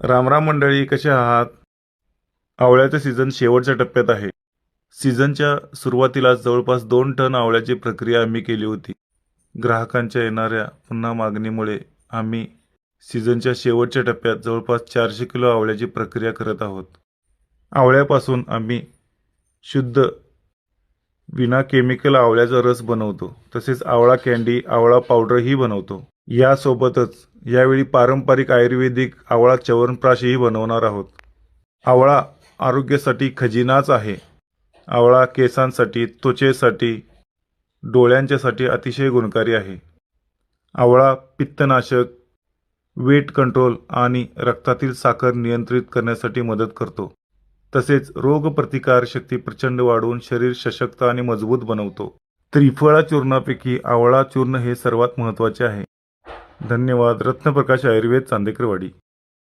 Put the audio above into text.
रामराम मंडळी, कसे आहात? आवळ्याचा सीझन शेवटच्या टप्प्यात आहे. सीझनच्या सुरुवातीला जवळपास 2 टन आवळ्याची प्रक्रिया आम्ही केली होती. ग्राहकांच्या येणाऱ्या पुन्हा मागणीमुळे आम्ही सीझनच्या शेवटच्या टप्प्यात जवळपास 400 किलो आवळ्याची प्रक्रिया करत आहोत. आवळ्यापासून आम्ही शुद्ध विना केमिकल आवळ्याचा रस बनवतो. तसेच आवळा कँडी, आवळा पावडरही बनवतो. यासोबतच यावेळी पारंपरिक आयुर्वेदिक आवळा च्यवनप्राशही बनवणार आहोत. आवळा आरोग्यासाठी खजिनाच आहे. आवळा केसांसाठी, त्वचेसाठी, डोळ्यांच्यासाठी अतिशय गुणकारी आहे. आवळा पित्तनाशक, वेट कंट्रोल आणि रक्तातील साखर नियंत्रित करण्यासाठी मदत करतो. तसेच रोगप्रतिकार शक्ती प्रचंड वाढवून शरीर सशक्त आणि मजबूत बनवतो. त्रिफळा चूर्णापैकी आवळा चूर्ण हे सर्वात महत्त्वाचे आहे. धन्यवाद. रत्नप्रकाश आयुर्वेद, चांदेकरवाडी.